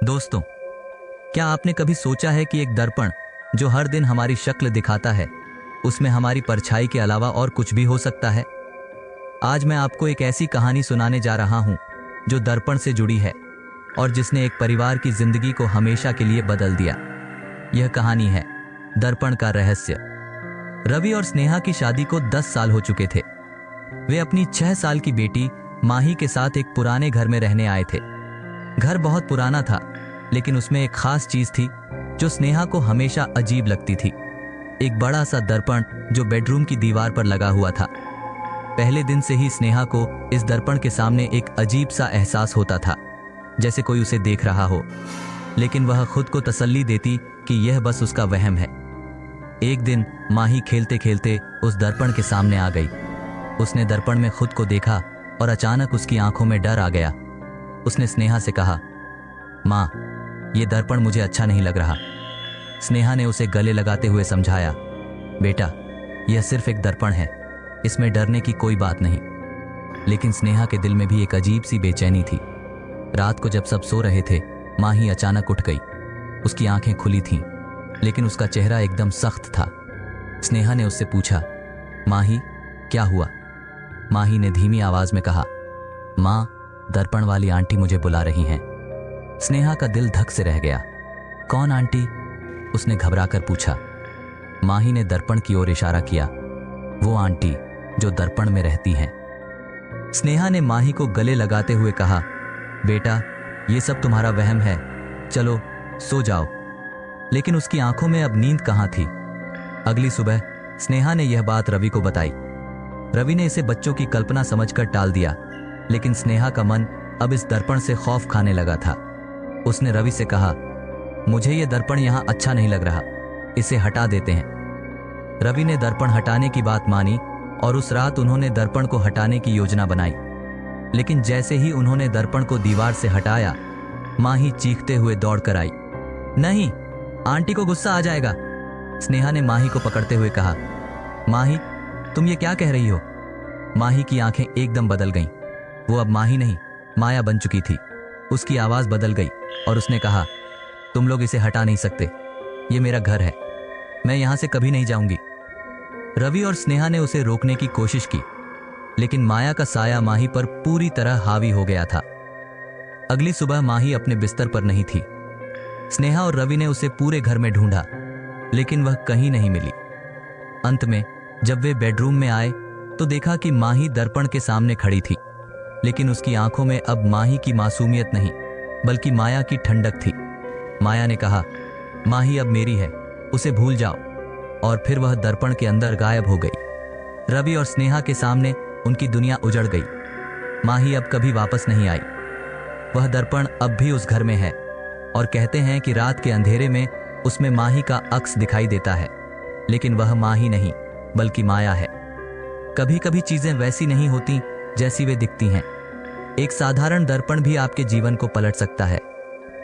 दोस्तों, क्या आपने कभी सोचा है कि एक दर्पण जो हर दिन हमारी शक्ल दिखाता है, उसमें हमारी परछाई के अलावा और कुछ भी हो सकता है? आज मैं आपको एक ऐसी कहानी सुनाने जा रहा हूं जो दर्पण से जुड़ी है और जिसने एक परिवार की जिंदगी को हमेशा के लिए बदल दिया। यह कहानी है दर्पण का रहस्य। रवि और स्नेहा की शादी को 10 साल हो चुके थे। वे अपनी 6 साल की बेटी माही के साथ एक पुराने घर में रहने आए थे। घर बहुत पुराना था, लेकिन उसमें एक खास चीज थी जो स्नेहा को हमेशा अजीब लगती थी। एक बड़ा सा दर्पण जो बेडरूम की दीवार पर लगा हुआ था। पहले दिन से ही स्नेहा को इस दर्पण के सामने एक अजीब सा एहसास होता था, जैसे कोई उसे देख रहा हो, लेकिन वह खुद को तसल्ली देती कि यह बस उसका वहम है। एक दिन माही खेलते खेलते उस दर्पण के सामने आ गई। उसने दर्पण में खुद को देखा और अचानक उसकी आंखों में डर आ गया। उसने स्नेहा से कहा, माँ, ये दर्पण मुझे अच्छा नहीं लग रहा। स्नेहा ने उसे गले लगाते हुए समझाया, बेटा, यह सिर्फ एक दर्पण है, इसमें डरने की कोई बात नहीं। लेकिन स्नेहा के दिल में भी एक अजीब सी बेचैनी थी। रात को जब सब सो रहे थे, माही अचानक उठ गई। उसकी आंखें खुली थीं, लेकिन उसका चेहरा एकदम सख्त था। स्नेहा ने उससे पूछा, माही, क्या हुआ? माही ने धीमी आवाज में कहा, माँ, दर्पण वाली आंटी मुझे बुला रही हैं। स्नेहा का दिल धक से रह गया। कौन आंटी? उसने घबराकर पूछा। माही ने दर्पण की ओर इशारा किया, वो आंटी जो दर्पण में रहती हैं। स्नेहा ने माही को गले लगाते हुए कहा, बेटा, ये सब तुम्हारा वहम है, चलो सो जाओ। लेकिन उसकी आंखों में अब नींद कहाँ थी। अगली सुबह स्नेहा ने यह बात रवि को बताई। रवि ने इसे बच्चों की कल्पना समझकर टाल दिया, लेकिन स्नेहा का मन अब इस दर्पण से खौफ खाने लगा था। उसने रवि से कहा, मुझे यह दर्पण यहां अच्छा नहीं लग रहा, इसे हटा देते हैं। रवि ने दर्पण हटाने की बात मानी और उस रात उन्होंने दर्पण को हटाने की योजना बनाई। लेकिन जैसे ही उन्होंने दर्पण को दीवार से हटाया, माही चीखते हुए दौड़ कर आई। नहीं, आंटी को गुस्सा आ जाएगा। स्नेहा ने माही को पकड़ते हुए कहा, माही, तुम ये क्या कह रही हो? माही की आंखें एकदम बदल गईं। वो अब माही नहीं, माया बन चुकी थी। उसकी आवाज बदल गई और उसने कहा, तुम लोग इसे हटा नहीं सकते, ये मेरा घर है, मैं यहां से कभी नहीं जाऊंगी। रवि और स्नेहा ने उसे रोकने की कोशिश की, लेकिन माया का साया माही पर पूरी तरह हावी हो गया था। अगली सुबह माही अपने बिस्तर पर नहीं थी। स्नेहा और रवि ने उसे पूरे घर में ढूंढा, लेकिन वह कहीं नहीं मिली। अंत में जब वे बेडरूम में आए तो देखा कि माही दर्पण के सामने खड़ी थी, लेकिन उसकी आंखों में अब माही की मासूमियत नहीं, बल्कि माया की ठंडक थी। माया ने कहा, माही अब मेरी है, उसे भूल जाओ। और फिर वह दर्पण के अंदर गायब हो गई। रवि और स्नेहा के सामने उनकी दुनिया उजड़ गई। माही अब कभी वापस नहीं आई। वह दर्पण अब भी उस घर में है और कहते हैं कि रात के अंधेरे में उसमें माही का अक्स दिखाई देता है, लेकिन वह माही नहीं, बल्कि माया है। कभी कभी चीजें वैसी नहीं होती जैसी वे दिखती हैं। एक साधारण दर्पण भी आपके जीवन को पलट सकता है।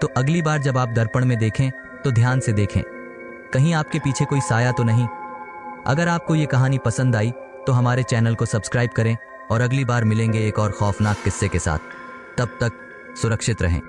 तो अगली बार जब आप दर्पण में देखें तो ध्यान से देखें, कहीं आपके पीछे कोई साया तो नहीं। अगर आपको ये कहानी पसंद आई तो हमारे चैनल को सब्सक्राइब करें और अगली बार मिलेंगे एक और खौफनाक किस्से के साथ। तब तक सुरक्षित रहें।